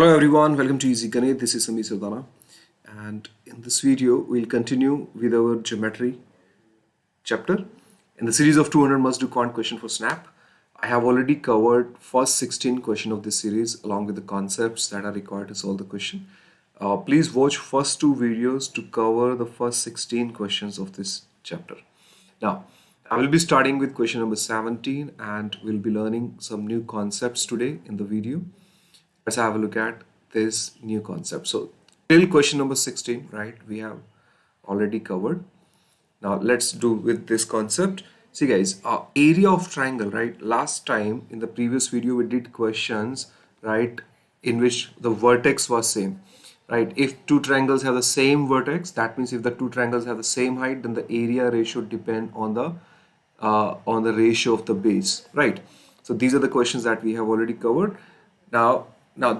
Hello everyone, welcome to Easy Ganit. This is Sami Sardana, and in this video we'll continue with our geometry chapter in the series of 200 must do quant question for Snap. I have already covered first 16 question of this series along with the concepts that are required to solve the question. Please watch first two videos to cover the first 16 questions of this chapter. Now, I will be starting with question number 17 and we'll be learning some new concepts today in the video. Let's have a look at this new concept. So till question number 16, right, we have already covered. Now let's do with this concept. See guys, area of triangle, right? Last time in the previous video we did questions, right, in which the vertex was same, right? If two triangles have the same vertex, that means if the two triangles have the same height, then the area ratio depend on the ratio of the base, right? So these are the questions that we have already covered. Now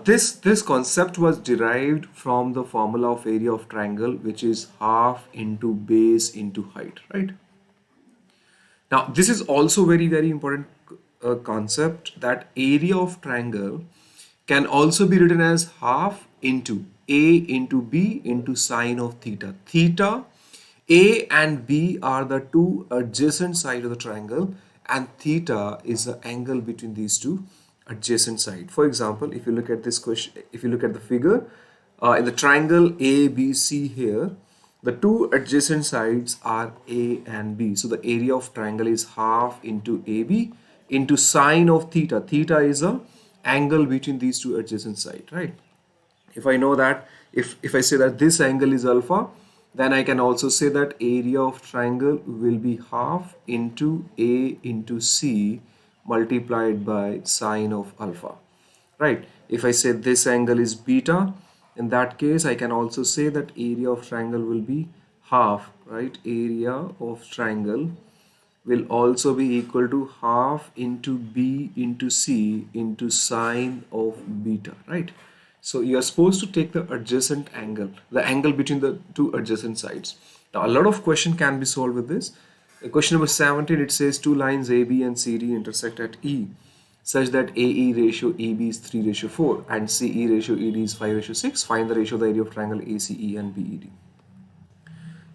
this concept was derived from the formula of area of triangle, which is half into base into height, right? Now this is also very important concept, that area of triangle can also be written as half into a into b into sine of theta. Theta, a and b are the two adjacent sides of the triangle, and theta is the angle between these two adjacent side. For example, if you look at this question, if you look at the figure, in the triangle ABC here, the two adjacent sides are A and B. So the area of triangle is half into AB into sine of theta. Theta is a angle between these two adjacent sides, right? If I know that, if I say that this angle is alpha, then I can also say that area of triangle will be half into A into C multiplied by sine of alpha, right? If I say this angle is beta, in that case I can also say that area of triangle will be half, right? Area of triangle will also be equal to half into b into c into sine of beta, right? So you are supposed to take the adjacent angle, the angle between the two adjacent sides. Now a lot of question can be solved with this. Question number 17, it says two lines AB and CD intersect at E such that AE ratio EB is 3:4 and CE ratio ED is 5:6. Find the ratio of the area of triangle ACE and BED.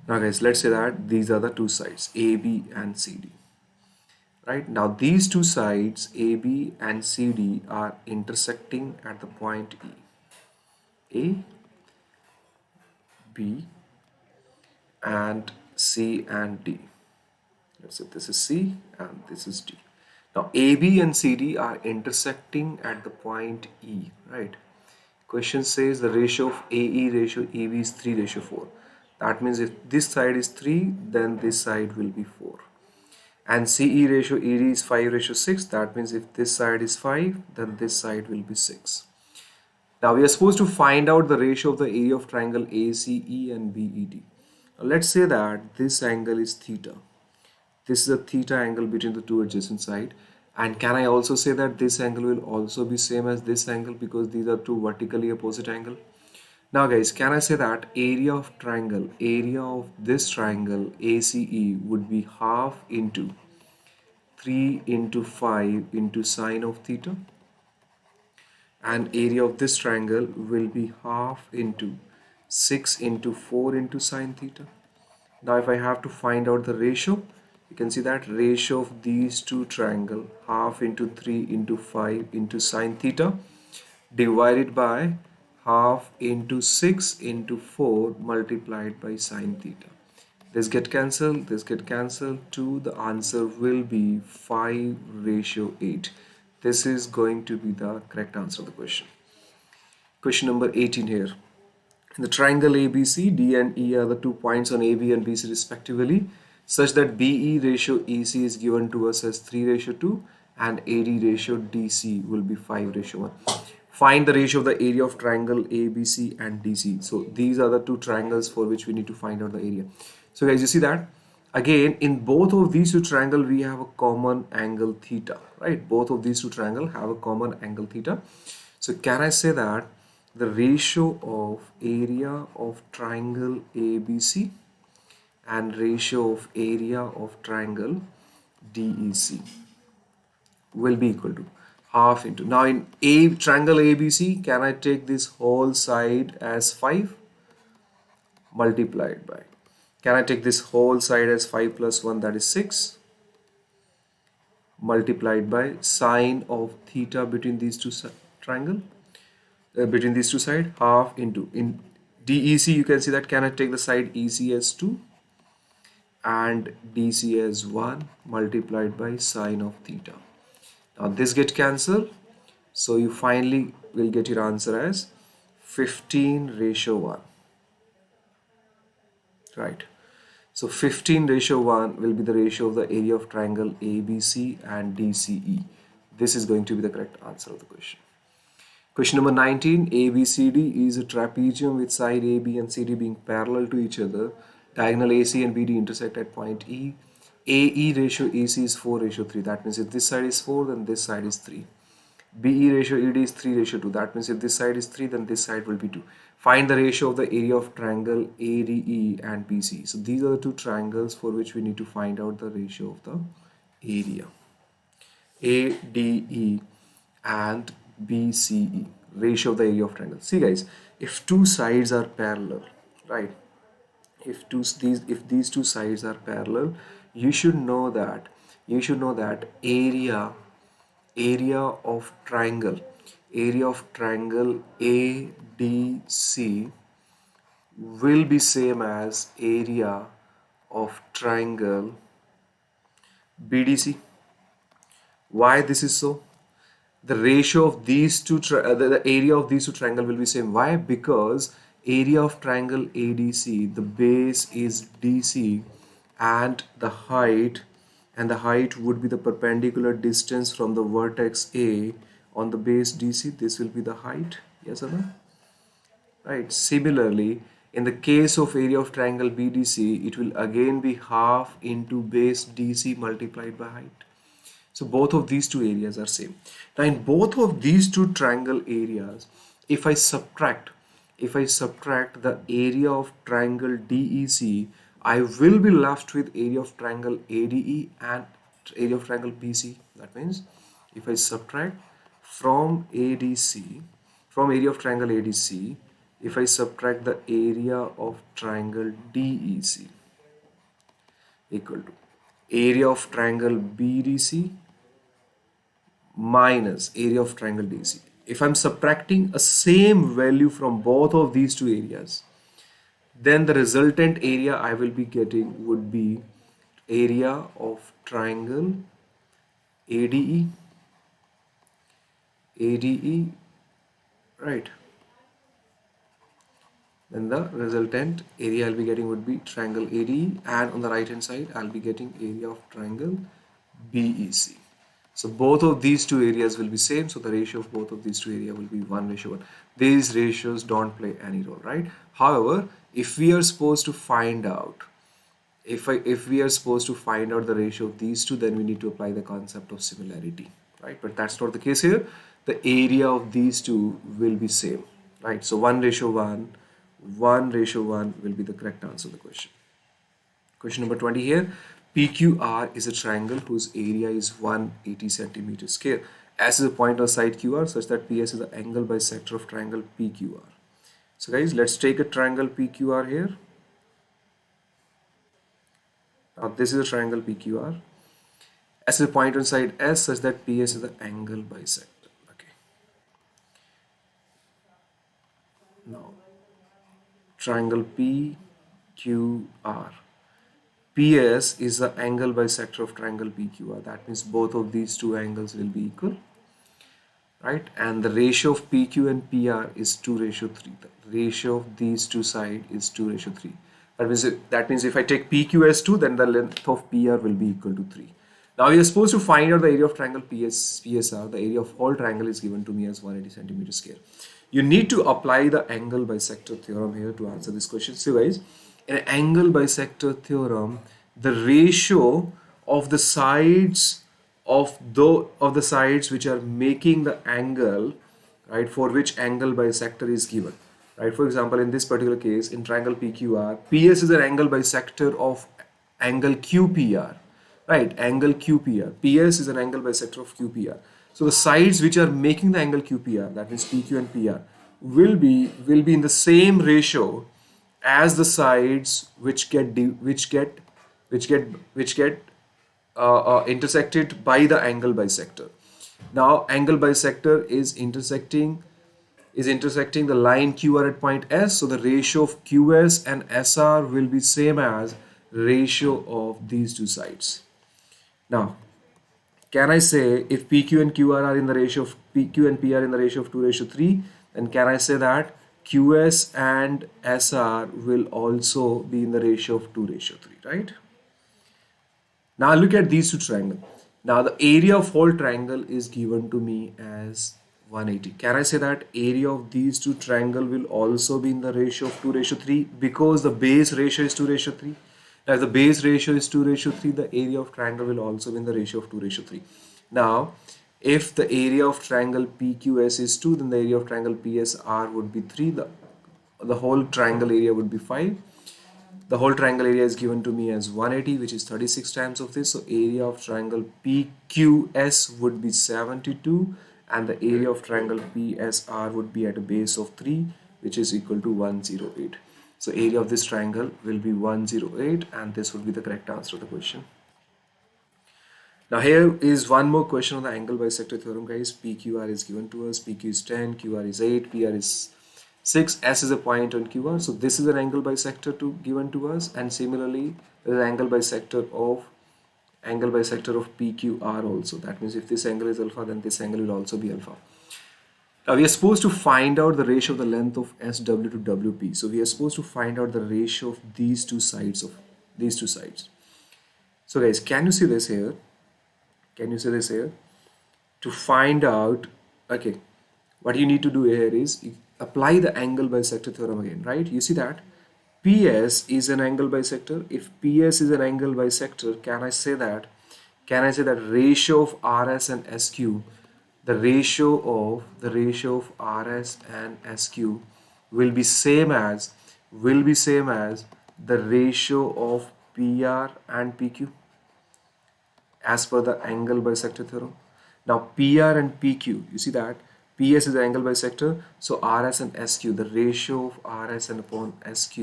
Now guys, let's say that these are the two sides AB and CD. Right, now these two sides AB and CD are intersecting at the point E. A, B and C and D. Let's say this is C and this is D. Now AB and CD are intersecting at the point E, right? Question says the ratio of AE ratio EB is 3:4. That means if this side is 3, then this side will be 4. And CE ratio ED is 5:6. That means if this side is 5, then this side will be 6. Now we are supposed to find out the ratio of the area of triangle ACE and BED. Now let's say that this angle is theta. This is a theta angle between the two adjacent sides. And can I also say that this angle will also be same as this angle because these are two vertically opposite angles? Now guys, can I say that area of triangle, area of this triangle ACE would be half into 3 into 5 into sine of theta, and area of this triangle will be half into 6 into 4 into sine theta. Now if I have to find out the ratio, you can see that ratio of these two triangle, half into 3 into 5 into sine theta divided by half into 6 into 4 multiplied by sine theta. This get cancelled, this get cancelled, to the answer will be 5:8. This is going to be the correct answer of the question. Question number 18 here. In the triangle ABC, D and E are the 2 points on AB and BC respectively, such that BE ratio EC is given to us as 3:2 and AD ratio DC will be 5:1. Find the ratio of the area of triangle ABC and DC. So these are the two triangles for which we need to find out the area. So guys, you see that again in both of these two triangles we have a common angle theta, right? Both of these two triangles have a common angle theta. So can I say that the ratio of area of triangle ABC and ratio of area of triangle DEC will be equal to half into. Now in a triangle ABC, can I take this whole side as 5 multiplied by? Can I take this whole side as 5 plus 1, that is 6, multiplied by sine of theta between these two triangle, between these two sides, half into, in DEC you can see that, can I take the side EC as 2 and DC as 1 multiplied by sine of theta. Now this get cancelled, so you finally will get your answer as 15:1, right? So 15:1 will be the ratio of the area of triangle ABC and DCE. This is going to be the correct answer of the question. Question number 19, ABCD is a trapezium with side AB and CD being parallel to each other. Diagonal AC and BD intersect at point E. AE ratio EC is 4:3. That means if this side is 4, then this side is 3. BE ratio ED is 3:2. That means if this side is 3, then this side will be 2. Find the ratio of the area of triangle ADE and BC. So these are the two triangles for which we need to find out the ratio of the area. ADE and BCE, ratio of the area of triangle. See guys, if two sides are parallel, right? If these two sides are parallel, you should know that area of triangle ADC will be same as area of triangle BDC. Why this is so? The ratio of these two the area of these two triangle will be same. Why? Because area of triangle ADC, the base is DC and the height would be the perpendicular distance from the vertex A on the base DC. This will be the height. Yes or no? Right. Similarly, in the case of area of triangle BDC, it will again be half into base DC multiplied by height. So both of these two areas are same. Now in both of these two triangle areas, if I subtract the area of triangle DEC, I will be left with area of triangle ADE and area of triangle BC. That means if I subtract from ADC, from area of triangle ADC, if I subtract the area of triangle DEC equal to area of triangle BDC minus area of triangle DC. If I'm subtracting a same value from both of these two areas, then the resultant area I will be getting would be area of triangle ADE, right? Then the resultant area I'll be getting would be triangle ADE, and on the right hand side I'll be getting area of triangle BEC. So both of these two areas will be same, so the ratio of both of these two areas will be 1:1. These ratios don't play any role, right? However, if we are supposed to find out if we are supposed to find out the ratio of these two, then we need to apply the concept of similarity, right? But that's not the case here. The area of these two will be same, right? So 1:1 will be the correct answer to the question. Question number 20 here. PQR is a triangle whose area is 180 centimeters square. S is a point on side QR such that PS is the angle bisector of triangle PQR. So guys, let's take a triangle PQR here. Now this is a triangle PQR. S is a point on side S such that PS is the angle bisector. Okay. Now triangle PQR. PS is the angle bisector of triangle PQR. That means both of these two angles will be equal, right? And the ratio of PQ and PR is 2:3. The ratio of these two sides is 2:3. That means if I take PQ as 2, then the length of PR will be equal to 3. Now we are supposed to find out the area of triangle PSR. The area of whole triangle is given to me as 180 centimeters square. You need to apply the angle bisector theorem here to answer this question. So guys, in an angle bisector theorem, the ratio of the sides of the sides which are making the angle, right, for which angle bisector is given, right? For example, in this particular case, in triangle PQR, PS is an angle bisector of angle QPR, right? Angle QPR. PS is an angle bisector of QPR. So the sides which are making the angle QPR, that means PQ and PR, will be in the same ratio as the sides which get intersected by the angle bisector. Now angle bisector is intersecting the line QR at point S, so the ratio of QS and SR will be same as ratio of these two sides. Now, can I say if PQ and QR are in the ratio of PQ and PR in the ratio of 2:3, then can I say that QS and SR will also be in the ratio of 2:3, right? Now look at these two triangles. Now the area of whole triangle is given to me as 180. Can I say that area of these two triangle will also be in the ratio of 2:3 because the base ratio is 2:3? Now if the base ratio is 2:3, the area of triangle will also be in the ratio of 2:3. Now if the area of triangle PQS is 2, then the area of triangle PSR would be 3. The whole triangle area would be 5. The whole triangle area is given to me as 180, which is 36 times of this. So area of triangle PQS would be 72, and the area of triangle PSR would be at a base of 3, which is equal to 108. So area of this triangle will be 108, and this would be the correct answer to the question. Now here is one more question on the angle bisector theorem, guys. PQR is given to us. PQ is 10, QR is 8, PR is 6, S is a point on QR. So this is an angle bisector given to us, and similarly there is an angle bisector of PQR also. That means if this angle is alpha, then this angle will also be alpha. Now we are supposed to find out the ratio of the length of SW to WP. So we are supposed to find out the ratio of these two sides So guys, can you see this here? Can you see this here? To find out, okay, what you need to do here is apply the angle bisector theorem again, right? You see that PS is an angle bisector. If PS is an angle bisector, can I say that ratio of RS and SQ, the ratio of RS and SQ will be same as the ratio of PR and PQ as per the angle bisector theorem. Now PR and PQ, you see that PS is the angle bisector, so RS and SQ, the ratio of RS and upon SQ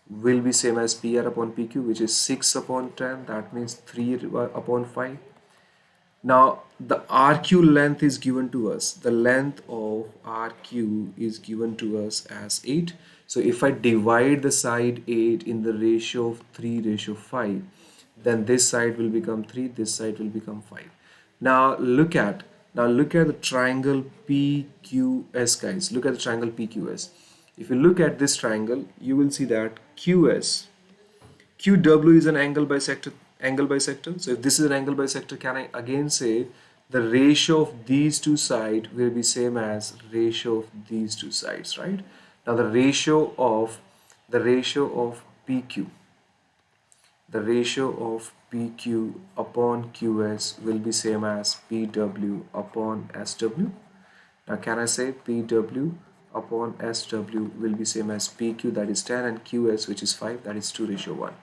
will be same as PR upon PQ, which is 6 upon 10, that means 3 upon 5. Now the RQ length is given to us. The length of RQ is given to us as 8. So if I divide the side 8 in the ratio of 3:5, then this side will become 3, this side will become 5. Now look at the triangle PQS, guys. Look at the triangle PQS. If you look at this triangle, you will see that QW is an angle bisector. So if this is an angle bisector, can I again say the ratio of these two sides will be same as ratio of these two sides, right? Now the ratio of PQ upon QS will be same as PW upon SW. Now can I say PW upon SW will be same as PQ, that is 10, and QS, which is 5, that is 2:1.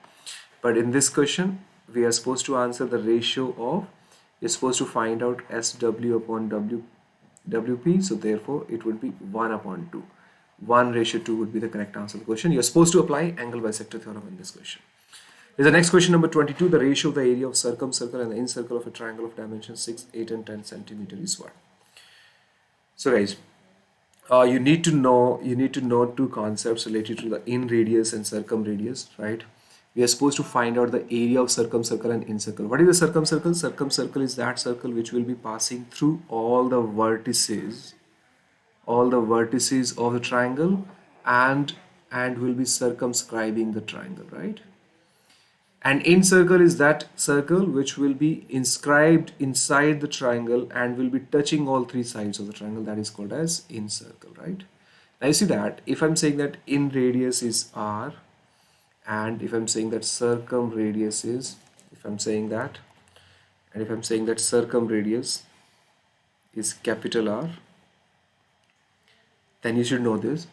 But in this question we are supposed to answer the ratio of, you're supposed to find out SW upon WP, so therefore it would be 1 upon 2. 1:2 would be the correct answer to the question. You're supposed to apply angle bisector theorem in this question. Is the next question number 22. The ratio of the area of circumcircle and the incircle of a triangle of dimensions 6, 8 and 10 centimeter is what? So guys, you need to know two concepts related to the in radius and circumradius, right? We are supposed to find out the area of circumcircle and incircle. What is the circumcircle? Circumcircle is that circle which will be passing through all the vertices of the triangle and will be circumscribing the triangle, right? And incircle is that circle which will be inscribed inside the triangle and will be touching all three sides of the triangle. That is called as incircle, right? Now you see that if I'm saying that in radius is R, and if I'm saying that circumradius is, circumradius is capital R, then you should know this.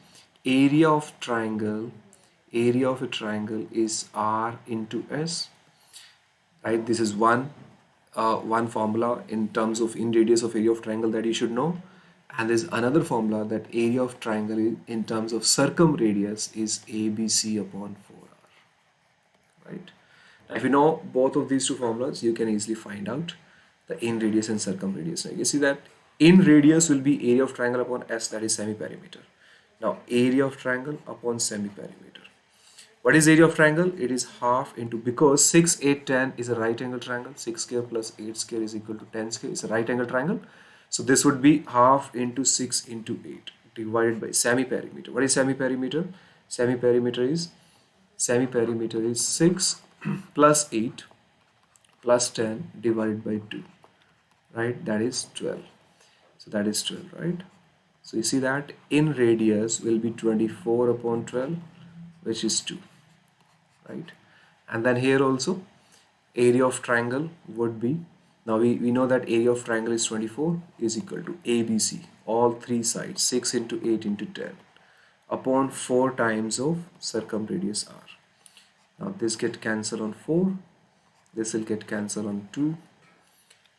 Area of a triangle is R into S, right? This is one one formula in terms of in radius of area of triangle that you should know, and there's another formula that area of triangle in terms of circumradius is ABC upon 4r, right? Now, if you know both of these two formulas, you can easily find out the in radius and circumradius. Now you see that in radius will be area of triangle upon S, that is semi-perimeter. Now area of triangle upon semi-perimeter. What is area of triangle? It is half into, because 6, 8, 10 is a right angle triangle. 6 square plus 8 square is equal to 10 square. It's a right angle triangle. So this would be half into 6 into 8 divided by semi-perimeter. What is semi-perimeter? Semi-perimeter is 6 plus 8 plus 10 divided by 2, right? That is 12. So that is 12, right? So you see that in radius will be 24 upon 12, which is 2, right? And then here also area of triangle would be, now we know that area of triangle is 24 is equal to ABC, all three sides, 6 into 8 into 10 upon 4 times of circumradius r. Now this get cancelled on 4, this will get cancelled on 2,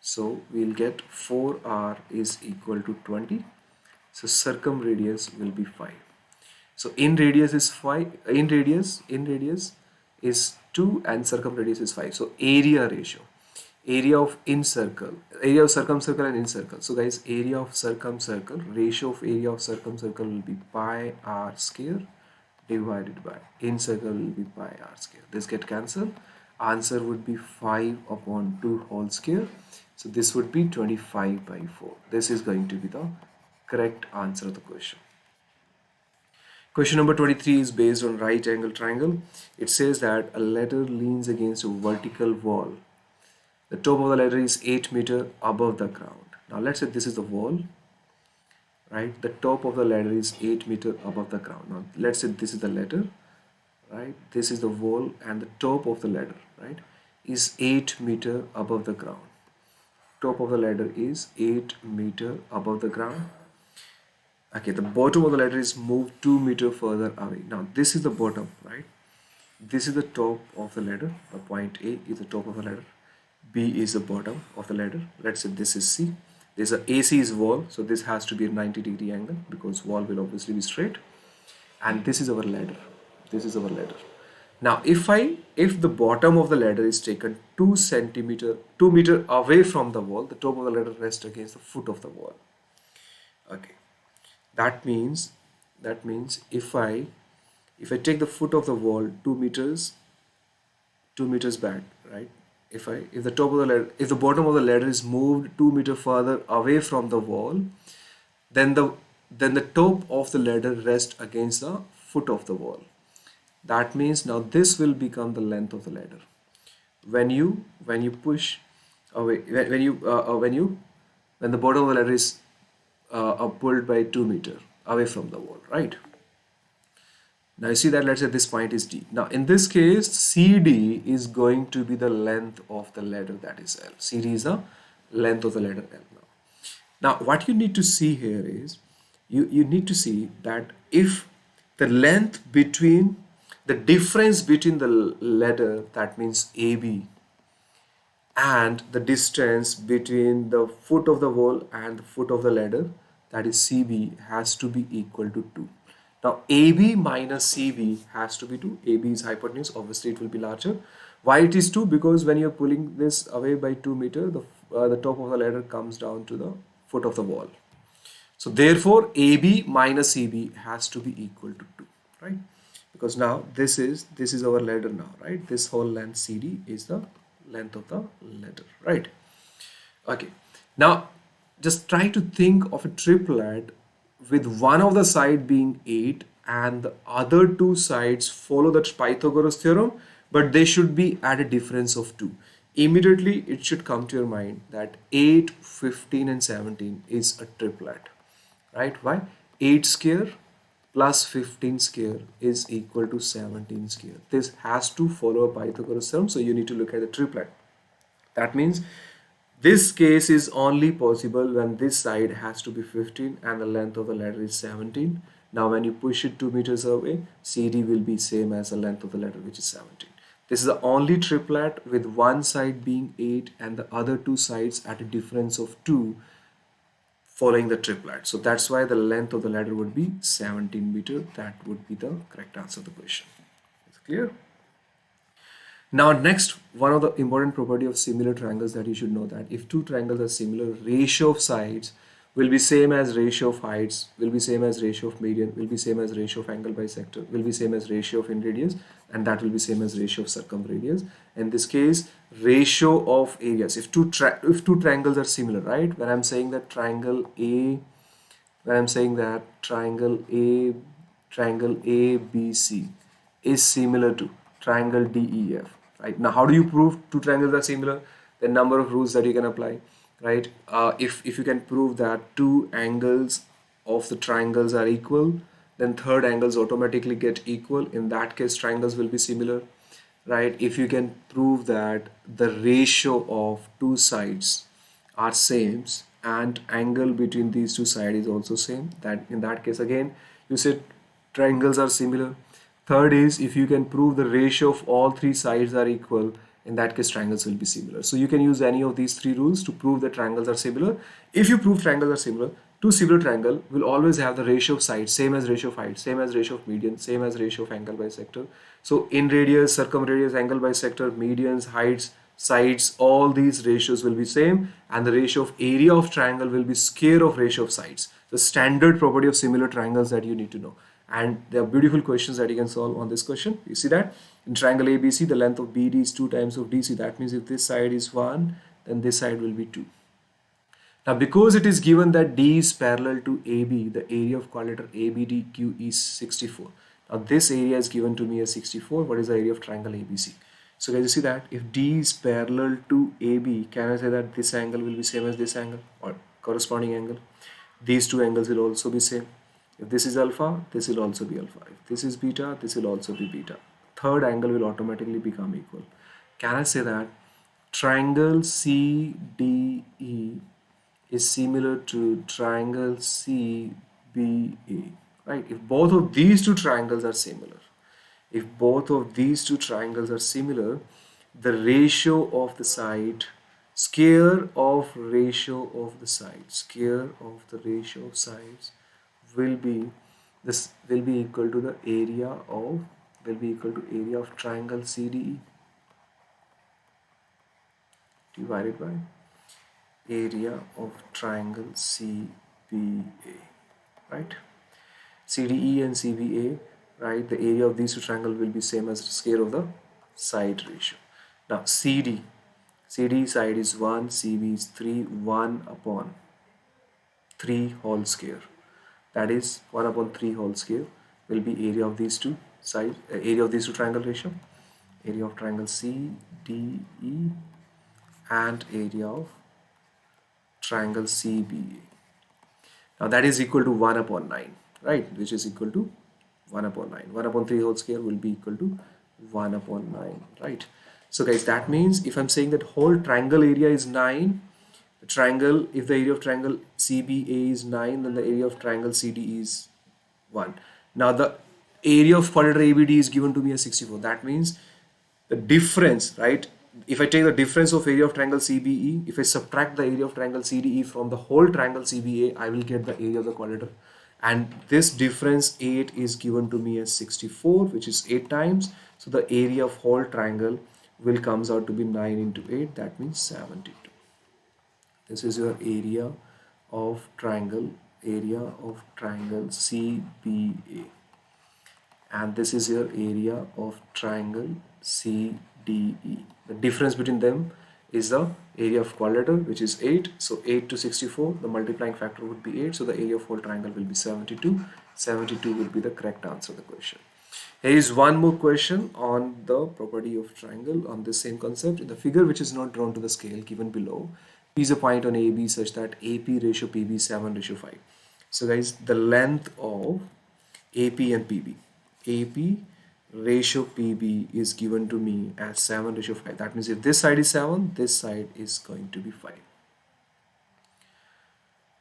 so we'll get 4r is equal to 20. So circumradius will be 5. So in radius is 5, in radius is 2 and circumradius is 5. So area ratio, area of incircle, area of circumcircle and incircle. So guys, area of circumcircle, ratio of area of circumcircle will be pi r square divided by incircle will be pi r square. This get cancelled. Answer would be 5 upon 2 whole square. So this would be 25 by 4. This is going to be the correct answer of the question. Question number 23 is based on right angle triangle. It says that a ladder leans against a vertical wall. The top of the ladder is 8 meters above the ground. Now let's say this is the wall, right? The top of the ladder is 8 meters above the ground. Now let's say this is the ladder, right? This is the wall and the top of the ladder, right, is 8 meters above the ground. Top of the ladder is 8 meters above the ground. Okay, the bottom of the ladder is moved 2 meters further away. Now this is the bottom, right? This is the top of the ladder. The point A is the top of the ladder. B is the bottom of the ladder. Let's say this is C. There's a AC is wall, so this has to be a 90-degree angle because wall will obviously be straight. And this is our ladder. This is our ladder. Now if the bottom of the ladder is taken 2 meters away from the wall, the top of the ladder rests against the foot of the wall. Okay. That means if I take the foot of the wall 2 meters back, right? If the bottom of the ladder is moved 2 meters further away from the wall, then the top of the ladder rests against the foot of the wall. That means now this will become the length of the ladder. When you push away, when the bottom of the ladder is pulled by 2 meters away from the wall, right? Now you see that, let's say this point is D. Now in this case, CD is going to be the length of the ladder, that is L. CD is the length of the ladder L. Now what you need to see here is, you need to see that if the length between, the difference between the ladder, that means AB, and the distance between the foot of the wall and the foot of the ladder, that is CB, has to be equal to 2. Now AB minus CB has to be 2. AB is hypotenuse, obviously it will be larger. Why it is 2? Because when you're pulling this away by 2 meters, the top of the ladder comes down to the foot of the wall. So therefore AB minus CB has to be equal to 2, right? Because now this is our ladder now, right? This whole length CD is the length of the ladder, right? Okay, now just try to think of a triplet with one of the side being 8 and the other two sides follow the Pythagoras theorem, but they should be at a difference of 2. Immediately it should come to your mind that 8, 15 and 17 is a triplet, right? Why? 8 square plus 15 square is equal to 17 square. This has to follow a Pythagoras theorem, so you need to look at the triplet. That means this case is only possible when this side has to be 15 and the length of the ladder is 17. Now when you push it 2 meters away, CD will be same as the length of the ladder, which is 17. This is the only triplet with one side being 8 and the other two sides at a difference of 2 following the triplet. So that's why the length of the ladder would be 17 meter. That would be the correct answer to the question. Is it clear? Now next, one of the important property of similar triangles that you should know, that if two triangles are similar, ratio of sides will be same as ratio of heights, will be same as ratio of median, will be same as ratio of angle bisector, will be same as ratio of inradius, and that will be same as ratio of circumradius. In this case, ratio of areas. If two triangles are similar, right? When I'm saying that triangle ABC is similar to triangle DEF. Right now, how do you prove two triangles are similar? The number of rules that you can apply, right? If you can prove that two angles of the triangles are equal, then third angles automatically get equal. In that case, triangles will be similar, right? If you can prove that the ratio of two sides are same and angle between these two sides is also same, that in that case again you said triangles are similar. Third is, if you can prove the ratio of all three sides are equal, in that case triangles will be similar. So you can use any of these three rules to prove that triangles are similar. If you prove triangles are similar, two similar triangle will always have the ratio of sides same as ratio of height, same as ratio of median, same as ratio of angle bisector. So in radius, circumradius, angle bisector, medians, heights, sides, all these ratios will be same, and the ratio of area of triangle will be square of ratio of sides. The standard property of similar triangles that you need to know. And there are beautiful questions that you can solve on this question. You see that in triangle ABC, the length of BD is 2 times of DC. That means if this side is 1, then this side will be 2. Now, because it is given that D is parallel to AB, the area of quadrilateral ABDQ is 64. Now, this area is given to me as 64. What is the area of triangle ABC? So, guys, you see that if D is parallel to AB, can I say that this angle will be same as this angle or corresponding angle? These two angles will also be same. If this is alpha, this will also be alpha. If this is beta, this will also be beta. Third angle will automatically become equal. Can I say that triangle CDE is similar to triangle CBA, right? If both of these two triangles are similar, the ratio of the side, square of ratio of the sides will be equal to the area of triangle CDE divided by area of triangle CBA, right? CDE and CBA, right? The area of these two triangles will be same as the square of the side ratio. Now CD side is 1, CB is 3, 1 upon 3 whole square. That is 1 upon 3 whole square will be area of these two sides, area of these two triangle ratio, area of triangle CDE and area of triangle CBA. Now that is equal to 1 upon 9, right? Which is equal to 1 upon 9. 1 upon 3 whole square will be equal to 1 upon 9, right? So guys, that means if I'm saying that whole triangle area is 9, the triangle, if the area of triangle CBA is 9, then the area of triangle CDE is 1. Now the area of quadrilateral ABD is given to me as 64. That means the difference, right? If I take the difference of area of triangle CBE, if I subtract the area of triangle CDE from the whole triangle CBA, I will get the area of the quadrilateral. And this difference 8 is given to me as 64, which is 8 times. So the area of whole triangle will comes out to be 9 into 8. That means 72. This is your area of triangle CBA, and this is your area of triangle CDE. The difference between them is the area of quadrilateral, which is 8. So 8 to 64, the multiplying factor would be 8. So the area of whole triangle will be 72. 72 will be the correct answer to the question. Here is one more question on the property of triangle on this same concept. In the figure which is not drawn to the scale given below, P is a point on AB such that AP ratio PB is 7:5. So guys, the length of AP and PB, AP ratio PB is given to me as 7:5. That means if this side is 7, this side is going to be 5.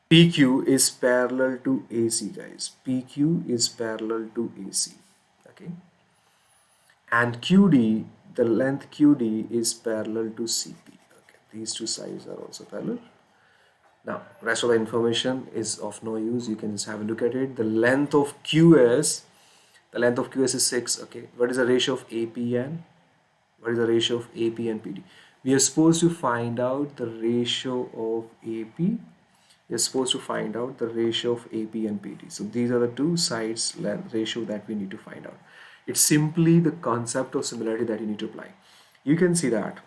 PQ is parallel to AC, guys. PQ is parallel to AC. Okay. And QD, the length QD is parallel to CP. Okay, these two sides are also parallel. Now, rest of the information is of no use. You can just have a look at it. The length of QS is 6. Okay, what is the ratio of AP and what is the ratio of AP and PD? We are supposed to find out the ratio of AP. We are supposed to find out the ratio of AP and PD. So these are the two sides length ratio that we need to find out. It's simply the concept of similarity that you need to apply. You can see that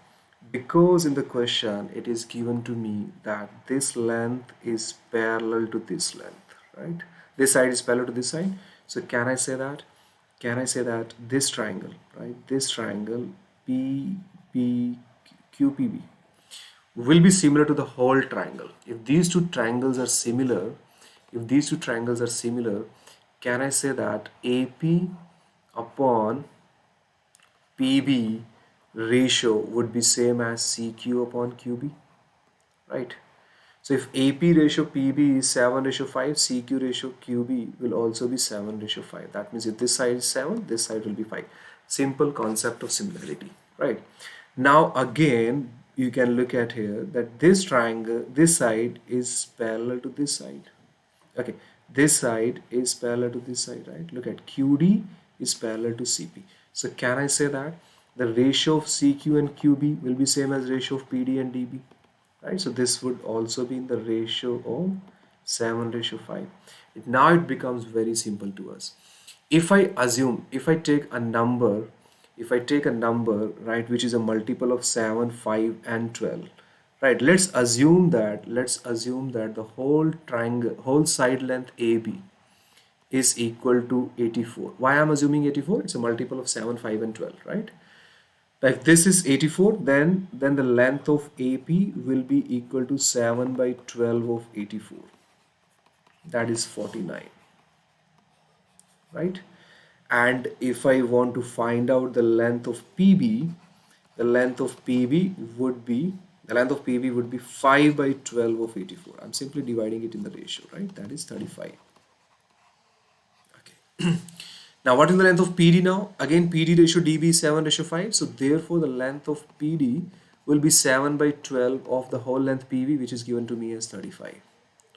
because in the question it is given to me that this length is parallel to this length, right? This side is parallel to this side. So can I say that? Can I say that this triangle, right? This triangle PBQPB will be similar to the whole triangle. If these two triangles are similar, can I say that AP upon PB ratio would be same as CQ upon QB, right? So if AP ratio PB is 7:5, CQ ratio QB will also be 7:5. That means if this side is 7, this side will be 5. Simple concept of similarity, right? Now again, you can look at here that this triangle, this side is parallel to this side. Okay, this side is parallel to this side, right? Look at QD is parallel to CP. So can I say that the ratio of CQ and QB will be same as ratio of PD and DB, right? So this would also be in the ratio of 7:5. Now it becomes very simple to us. If I assume, if I take a number, right, which is a multiple of 7, 5 and 12, right? Let's assume that the whole triangle, whole side length AB is equal to 84. Why I'm assuming 84? It's a multiple of 7, 5 and 12, right? If this is 84, then the length of AP will be equal to 7/12 of 84. That is 49, right? And if I want to find out the length of PB, the length of PB would be 5/12 of 84. I'm simply dividing it in the ratio, right? That is 35. Okay. Now what is the length of PD now? Again, PD ratio DB is 7:5. So therefore the length of PD will be 7/12 of the whole length PB, which is given to me as 35.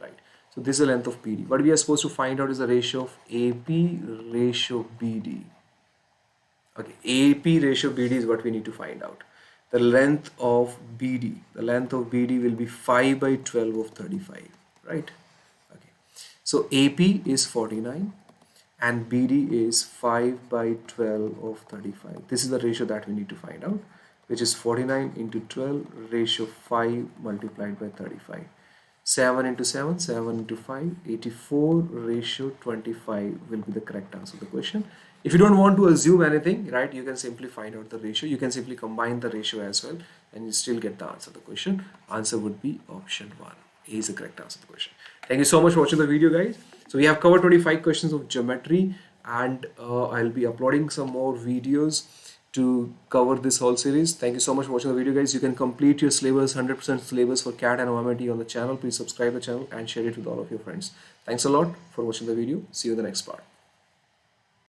Right. So this is the length of PD. What we are supposed to find out is the ratio of AP ratio BD. Okay, AP ratio BD is what we need to find out. The length of BD will be 5/12 of 35. Right. Okay. So AP is 49. And BD is 5/12 of 35. This is the ratio that we need to find out, which is 49 into 12 ratio 5 multiplied by 35. 7 into 7, 7 into 5, 84 ratio 25 will be the correct answer to the question. If you don't want to assume anything, right, you can simply find out the ratio. You can simply combine the ratio as well and you still get the answer to the question. Answer would be option 1. A is the correct answer to the question. Thank you so much for watching the video, guys. So we have covered 25 questions of geometry, and I'll be uploading some more videos to cover this whole series. Thank you so much for watching the video, guys. You can complete your syllabus, 100% syllabus for CAT and OMIT on the channel. Please subscribe the channel and share it with all of your friends. Thanks a lot for watching the video. See you in the next part.